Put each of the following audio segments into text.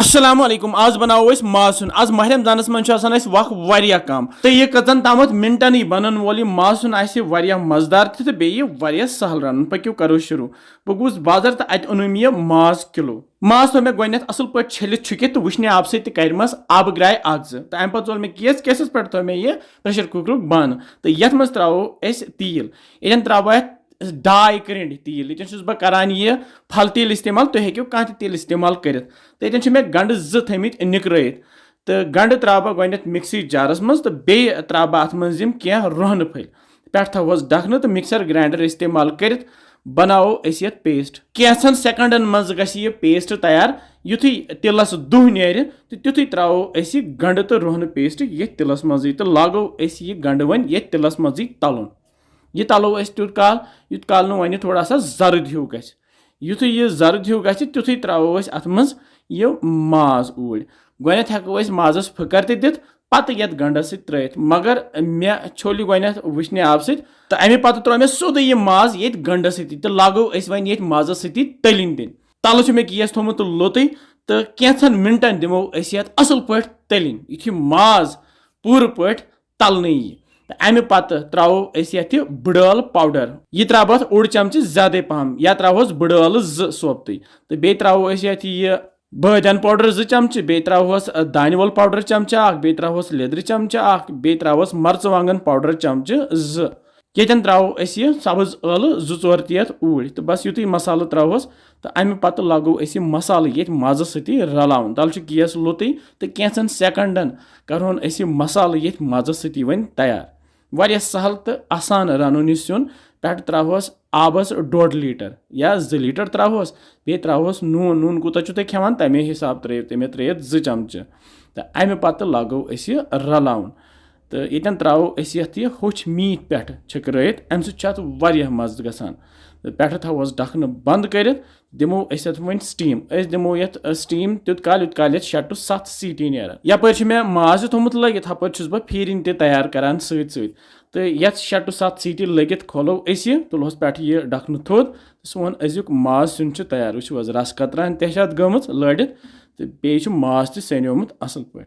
अस्सलामुअलैकुम आज बनाओ अस माज सुन आज माह रमजानस मन वक्त वारिया कम तो यह कचन तामत मिनटन बनन वोल यह माज सुन वारिया मजेदार तो बेहद सहल रन पक्यू करो शुरू बह गोस बाजार तो अत ओनुम यह माज किलो माज थो मे गोत असल पे छलित छुकित तो वुशने आब समस आब ग्राय तो अम पे मे केसस पे थो मे यह प्रेशर कुकर बंद तो ये मज त्रो तील ये त्रो डाई क्रिंड तील ये बह करान यह फल तील इस्तेमाल तुम हेक्यो कह तील इस्तेमाल कर तो ये मे गंड थमित निकरत तो गंड त्रा बह गोत मिक्सी जारस मज तो बे त्रा बह अत मज कह रोहन फल पे थोस ढकन तो मिक्सर ग्राइंडर इस्तेमाल कर बनाओ ये पेस्ट कैंसन सेकंडन मज गह पेस्ट तैयार युथी तिलस दुह नीर तो तुथी त्रो गंड तो रोहन पेस्ट ये तिलस मज तो लागो यह गंड वन ये तिलस मज तलन यह तलो तूत काल यूत काल वन थोड़ा सा जर्द हूँ गुथु यह जर्द हूँ गुथु त्रो अत मज यह माज ऊर गोत हेको माजस फकर दित पत ये गंडस त्रत मगर मे छोल गोत वुशने आब तो अमे पे त्रो मे सोद यह माज ये गंडस तो लागो वन ये माजस तलिन दिन तल मे गैस थोमुत लोत तो कैंसन मिनटन दिमो असल पे तलिन यु माज पूर पे तलन यी अमे पत त्रो ये बड़ल पाउडर यह त्रा बह ओड चमच ज्यादा पहम या त्रोस बड़ल सोबत तो बे त्रो यह बदियान पाउडर 2 चमच बे त्रोस दान वोल पाउडर चमचा बे त्रोस लेदर चमचा बे त्रोस मर्चवांगन पाउडर चमच 2 ये त्रो यह सब्ज यल 2-4 तेत ऊर तो बस युत मसाल त्रोस तो अमे पत लगो मसाल ये माज सती रलावन तल गैस लोत तो कैंसन सेकंडन करोन मसाल ये माज सती वन तैयार वारिया सहल तो आसान रनुन यह सिन पे त्रोस आबस 1.5 लीटर या 2 लीटर त्रोस बे त्रोस नून नून कूत खेवान तमे हिसाब तमे त्रयत 2 चमच तो अमे पत लगो रलावन तो ये त्रो यह होच मीट पे छकरत अम सत मज गसान तो पे थोस ढकन बंद कर दिमो वन स्टीम दिमो स्टीम तुत काल 6 to 7 सीटी नीरान यपर मे माज थोमुत लगित हपर बह फिरन तैयार करान तो ये 6 to 7 सीटी लगित खोलो तुलोस पे यह ढकन थोद सोन अजुक माज सुन तैयार वो रस कतरान तहत गमत लड़ित तो बे माज तनियोमुत असल पे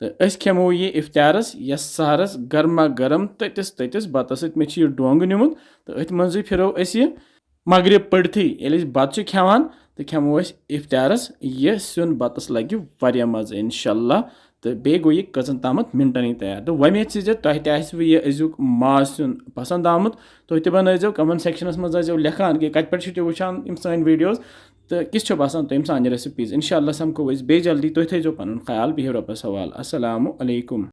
तो खेमो ये इफ्तारस या सहरस गर्मा गर्म ततिस बतस मे डोंग निमुत तो अथ मज फिरो मगरिब पड़थी ये बत खेवान तो खेमो इफ्तारस यह सिन बतस लगे वारिया मज इंशाल्लाह तो बे गो यह कचन तामत मिनटन तैयार तो वमेद से तह तह यह अजुक माज सिन पसंद आमुत तुम बनाइजो कमेंट सेक्शनस मज लिखान कि कत पे वुचान सान वीडियोस तो किस बसान तुम सान रेसिपीज इंशाल्लाह समको बे जल्दी तुम थो पन ख्याल बिहु रब्बस हवाल अस्सलामु अलैकुम।